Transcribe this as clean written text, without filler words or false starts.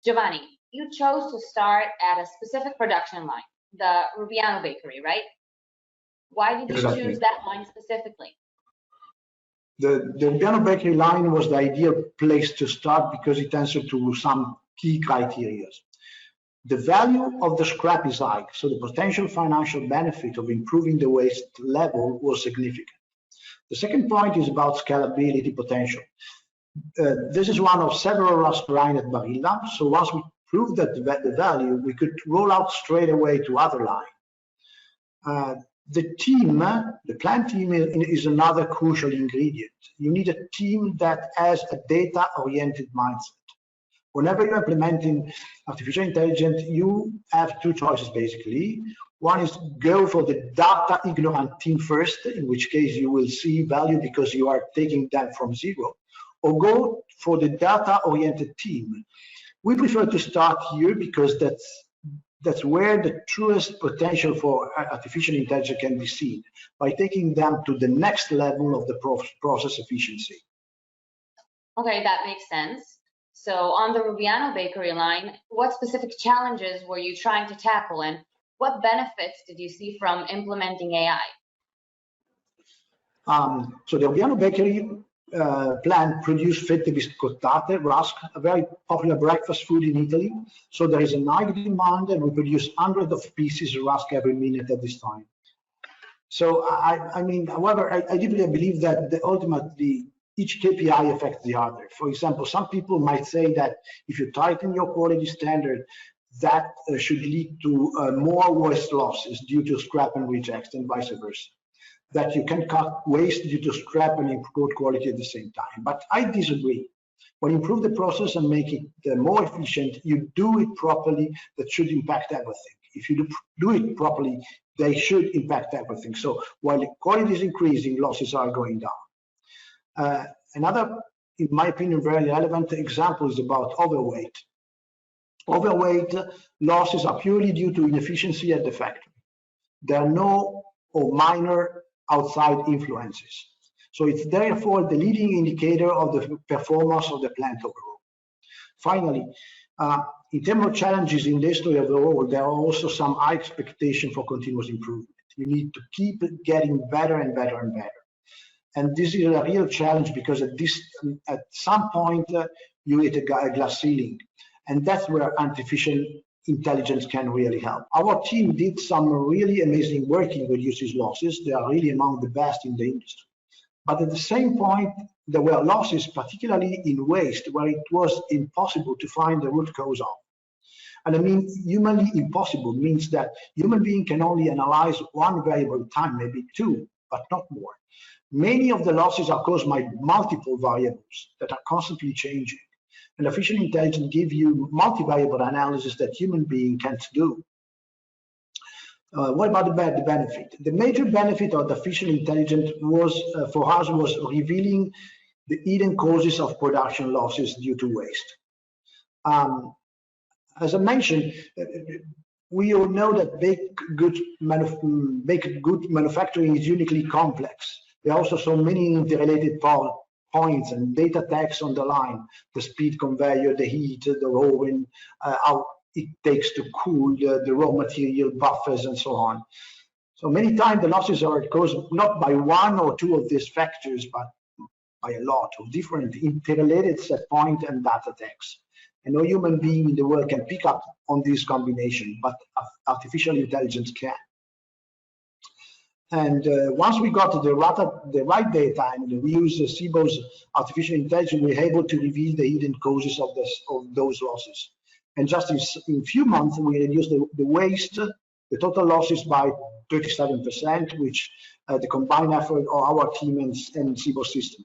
Giovanni, you chose to start at a specific production line, the Rubbiano Bakery, right? Why did you choose that line specifically? The Rubbiano Bakery line was the ideal place to start because it answered to some key criteria. The value of the scrap is high, so the potential financial benefit of improving the waste level was significant. The second point is about scalability potential. This is one of several rusk lines at Barilla, so once we proved that the value, we could roll out straight away to other lines. The team, the plant team is another crucial ingredient. You need a team that has a data-oriented mindset. Whenever you're implementing artificial intelligence, you have two choices basically. One is go for the data ignorant team first, in which case you will see value because you are taking them from zero, or go for the data oriented team. We prefer to start here because that's where the truest potential for artificial intelligence can be seen, by taking them to the next level of the process efficiency. Okay, that makes sense. So on the Rubbiano Bakery line, what specific challenges were you trying to tackle, and what benefits did you see from implementing AI? So the Rubbiano Bakery plant produced fette biscottate, rusk, a very popular breakfast food in Italy. So there is a high demand, and we produce hundreds of pieces of rusk every minute at this time. So I mean, however, I deeply believe that ultimately each KPI affects the other. For example, some people might say that if you tighten your quality standard, that should lead to more waste losses due to scrap and rejects, and vice versa. That you can cut waste due to scrap and improve quality at the same time. But I disagree. When you improve the process and make it more efficient, you do it properly, that should impact everything. If you do it properly, they should impact everything. So while the quality is increasing, losses are going down. Another, in my opinion, very relevant example is about overweight. Overweight losses are purely due to inefficiency at the factory. There are no or minor outside influences. So it's therefore the leading indicator of the performance of the plant overall. Finally, in terms of challenges in the history overall, there are also some high expectation for continuous improvement. You need to keep getting better and better and better. And this is a real challenge because at some point you hit a glass ceiling, and that's where artificial intelligence can really help. Our team did some really amazing work in reducing losses. They are really among the best in the industry. But at the same point, there were losses, particularly in waste, where it was impossible to find the root cause of. And I mean, humanly impossible means that human being can only analyze one variable at a time, maybe two, but not more. Many of the losses are caused by multiple variables that are constantly changing. And artificial intelligence gives you multi-variable analysis that human being can't do. What about the benefit? The major benefit of artificial intelligence was, for us, was revealing the hidden causes of production losses due to waste. As I mentioned, we all know that baked good manufacturing is uniquely complex. There are also so many interrelated points and data tags on the line: the speed conveyor, the heat, the oven, how it takes to cool the raw material, buffers, and so on. So many times the losses are caused not by one or two of these factors, but by a lot of different interrelated set point and data tags. And no human being in the world can pick up on this combination, but artificial intelligence can. And once we got the right data and we use SIBO's artificial intelligence, we're able to reveal the hidden causes of those losses. And just in a few months, we reduced the waste, the total losses by 37%, which the combined effort of our team and SIBO system.